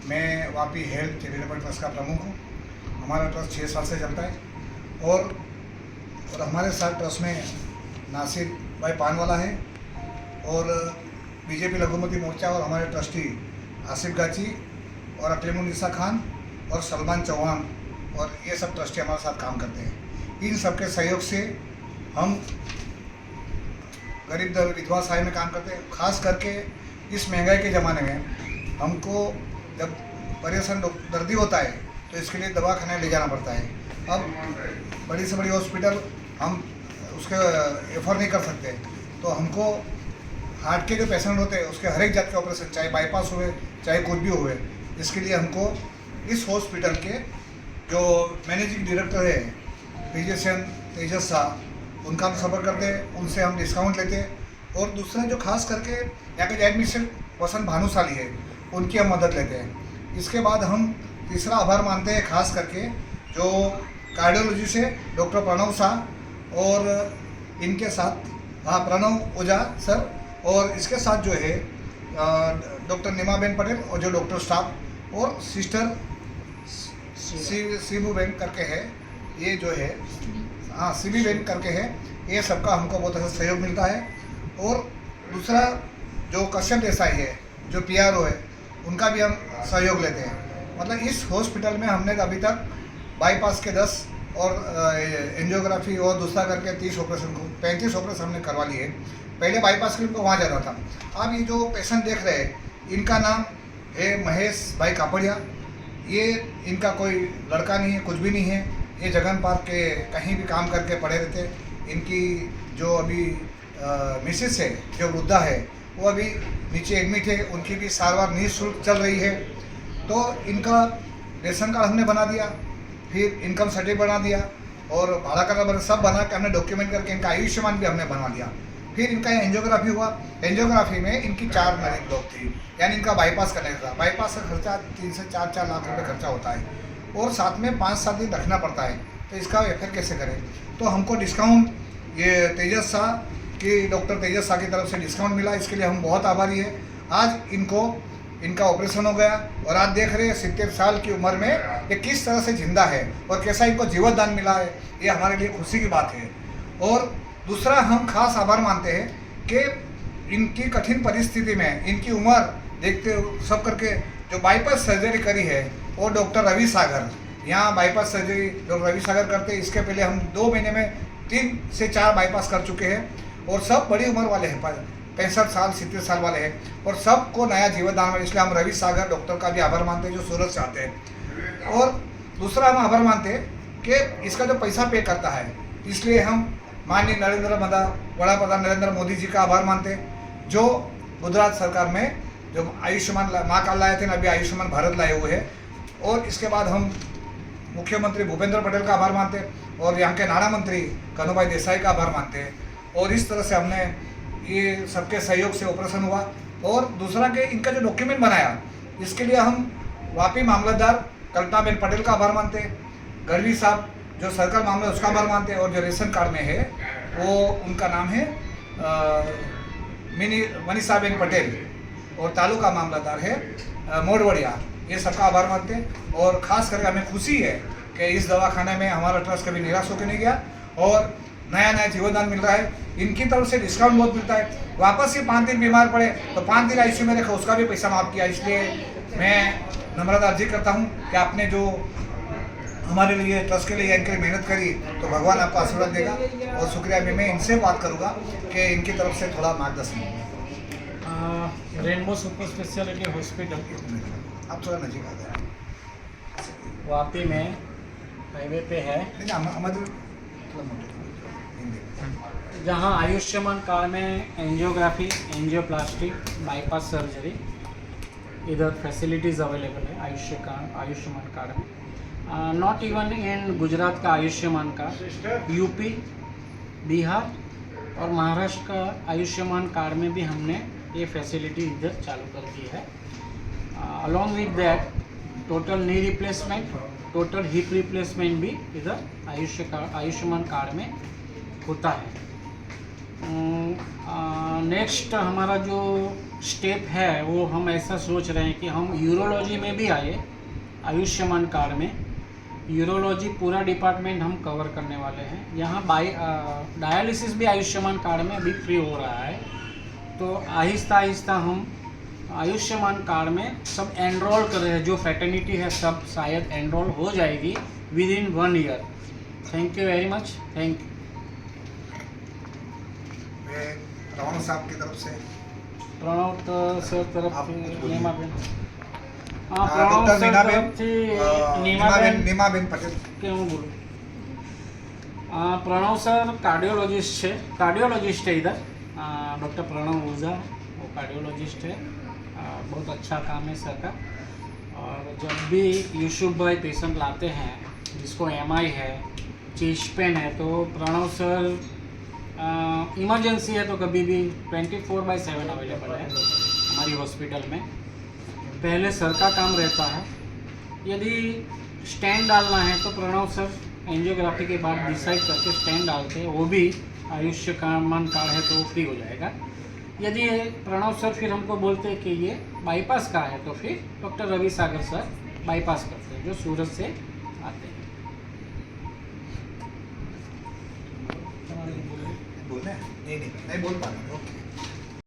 मैं Vapi health charitable trust का प्रमुख हूँ। हमारा ट्रस्ट 6 साल से चलता है और हमारे साथ ट्रस्ट में नासिर भाई पानवाला है और बीजेपी लघुमती मोर्चा और हमारे ट्रस्टी आसिफ गाची और अकलीमुन्निसा खान और सलमान चौहान और ये सब ट्रस्टी हमारे साथ काम करते हैं। इन सबके सहयोग से हम गरीब विधवा सहाय में काम करते हैं। खास करके इस महंगाई के ज़माने में हमको जब परेशान दर्दी होता है तो इसके लिए दवाखाने ले जाना पड़ता है। अब बड़ी से बड़ी हॉस्पिटल हम उसके एफर्ट नहीं कर सकते, तो हमको हार्ट के जो पेशेंट होते हैं उसके हर एक जात के ऑपरेशन, चाहे बाईपास हुए चाहे कुछ भी हुए, इसके लिए हमको इस हॉस्पिटल के जो मैनेजिंग डायरेक्टर है फिजिशियन तेजस शाह, उनका हम सफर करते हैं, उनसे हम डिस्काउंट लेते हैं। और दूसरा जो खास करके यहाँ के एडमिशन वसंत भानुशाली है, उनकी हम मदद लेते हैं। इसके बाद हम तीसरा आभार मानते हैं खास करके जो कार्डियोलॉजी से डॉक्टर प्रणव शाह और इनके साथ प्रणव ओझा सर, और इसके साथ जो है डॉक्टर निमाबेन पटेल और जो डॉक्टर स्टाफ और सिस्टर सीबू बेन करके है, ये जो है सीबी बेन करके है, ये सबका हमको बहुत अच्छा सहयोग मिलता है। और दूसरा जो कश्यप देसाई है जो PRO है, उनका भी हम सहयोग लेते हैं। मतलब इस हॉस्पिटल में हमने अभी तक बाईपास के 10 और एंजियोग्राफी और दूसरा करके 30 ऑपरेशन को 35 ऑपरेशन हमने करवा लिए। पहले बाईपास के लिए वहाँ जाता था। अब ये जो पेशेंट देख रहे हैं, इनका नाम है महेश भाई कापड़िया। ये इनका कोई लड़का नहीं है, कुछ भी नहीं है। ये जगन पार्क के कहीं भी काम करके पड़े रहते। इनकी जो अभी मिसेस है जो वृद्धा है, वो अभी नीचे एडमिट है, उनकी भी सारवार निःशुल्क चल रही है। तो इनका रेशन कार्ड हमने बना दिया, फिर इनकम सर्टिफिकेट बना दिया और भाड़ा का नंबर सब बना के हमने डॉक्यूमेंट करके इनका आयुष्मान भी हमने बनवा दिया। फिर इनका एंजियोग्राफी हुआ। एंजियोग्राफी में इनकी 4 मरीज लोग थी, यानी इनका बाईपास करने का था। बाईपास का खर्चा 3 से 4 लाख रुपये खर्चा होता है और साथ में 5-7 दिन रखना पड़ता है। तो इसका एफर कैसे करें? तो हमको डिस्काउंट ये तेजस शाह की डॉक्टर तेजस शाह की तरफ से डिस्काउंट मिला, इसके लिए हम बहुत आभारी है। आज इनका ऑपरेशन हो गया और आज देख रहे हैं 70 साल की उम्र में ये किस तरह से जिंदा है और कैसा इनको जीवन दान मिला है। ये हमारे लिए खुशी की बात है। और दूसरा हम खास आभार मानते हैं कि इनकी कठिन परिस्थिति में इनकी उम्र देखते सब करके जो बाईपास सर्जरी करी है वो डॉक्टर रवि सागर, यहाँ बाईपास सर्जरी डॉक्टर रवि सागर करते हैं। इसके पहले हम 2 महीने में 3 से 4 बाईपास कर चुके हैं और सब बड़ी उम्र वाले हैं, 65 साल 70 साल वाले हैं और सबको नया जीवन दान मिला। इसलिए हम रवि सागर डॉक्टर का भी आभार मानते हैं जो सूरत से आते हैं। और दूसरा हम आभार मानते हैं कि इसका जो पैसा पे करता है, इसलिए हम माननीय बड़ा प्रधान नरेंद्र मोदी जी का आभार मानते हैं जो गुजरात सरकार में जो आयुष्मान माँ कार्ड लाए थे ना, अभी आयुष्मान भारत लाए हुए हैं। और इसके बाद हम मुख्यमंत्री भूपेंद्र पटेल का आभार मानते हैं और यहाँ के नाणा मंत्री कन्हूभाई देसाई का आभार मानते हैं। और इस तरह से हमने ये सबके सहयोग से ऑपरेशन हुआ। और दूसरा कि इनका जो डॉक्यूमेंट बनाया, इसके लिए हम वापी मामलतदार कल्पनाबेन पटेल का आभार मानते हैं, गढ़वी साहब जो सर्कल मामला उसका आभार मानते हैं, और जो रेशन कार्ड में है वो उनका नाम है मनीषाबेन पटेल और तालुका मामलतदार है मोड़वड़िया। ये सबका आभार मानते हैं। और ख़ास करके हमें खुशी है कि इस दवाखाने में हमारा ट्रस्ट कभी निराश होकर नहीं गया और नया जीवनदान मिल रहा है। इनकी तरफ से डिस्काउंट बहुत मिलता है। वापस ये 5 दिन बीमार पड़े तो 5 दिन ICU में रखा, उसका भी पैसा माफ़ किया। इसलिए मैं नम्रता अर्जी करता हूँ कि आपने जो हमारे लिए ट्रस्ट के लिए इनके लिए मेहनत करी, तो भगवान आपको आशीर्वाद देगा। और शुक्रिया भी मैं इनसे बात करूँगा कि इनकी तरफ से थोड़ा मार्गदर्शन। रेनबो सुपर स्पेशलिटी हॉस्पिटल आप थोड़ा नजीक आ जाए। वापी में हाईवे पे है, जहां आयुष्मान कार्ड में एंजियोग्राफी, एंजियोप्लास्टी, बाईपास सर्जरी इधर फैसिलिटीज़ अवेलेबल है आयुष्मान कार्ड में। नॉट इवन इन गुजरात का आयुष्मान कार्ड, यूपी, बिहार और महाराष्ट्र का आयुष्मान कार्ड में भी हमने ये फैसिलिटी इधर चालू कर दी है। Along with that total knee replacement, total hip replacement भी इधर आयुष्मान कार्ड में होता है। नेक्स्ट हमारा जो स्टेप है वो हम ऐसा सोच रहे हैं कि हम यूरोलॉजी में भी आए आयुष्मान कार्ड में। यूरोलॉजी पूरा डिपार्टमेंट हम कवर करने वाले हैं। यहाँ डायलिसिस भी आयुष्मान कार्ड में अभी फ्री हो रहा है। तो आहिस्ता आहिस्ता हम आयुष्मान कार्ड में सब एनरोल कर रहे हैं। जो फैटर्निटी है सब शायद एनरोल हो जाएगी with in 1 year. Thank you very much. Thank you. मैं रावण साहब की तरफ से प्रणव सर तरफ आप से कुछ बोलिए। नीमाबेन। हाँ, प्रणव डॉक्टर सर नीमाबेन तरफથી नीमाबेन पटेल કે હું બોલું? प्रणव सर कार्डियोलॉजिस्ट है, कार्डियोलॉजिस्ट है इधर। डॉक्टर प्रणव ओझा वो कार्डियोलॉजिस्ट है। बहुत अच्छा काम है सर का। और जब भी यूसुफ भाई पेशेंट लाते हैं जिसको एमआई है, चेस्ट पेन है, तो प्रणव सर इमरजेंसी है तो कभी भी 24/7 अवेलेबल है हमारी हॉस्पिटल में। पहले सर का काम रहता है। यदि स्टैंड डालना है तो प्रणव सर एंजियोग्राफी के बाद डिसाइड करके स्टैंड डालते हैं। वो भी आयुष्मान कार्ड है तो फ्री हो जाएगा। यदि प्रणव सर फिर हमको बोलते हैं कि ये बाईपास का है तो फिर डॉक्टर रवि सागर सर बाईपास करते हैं जो सूरत से आते हैं। बोलना है? नहीं बोल पा रहा हूँ। ओके।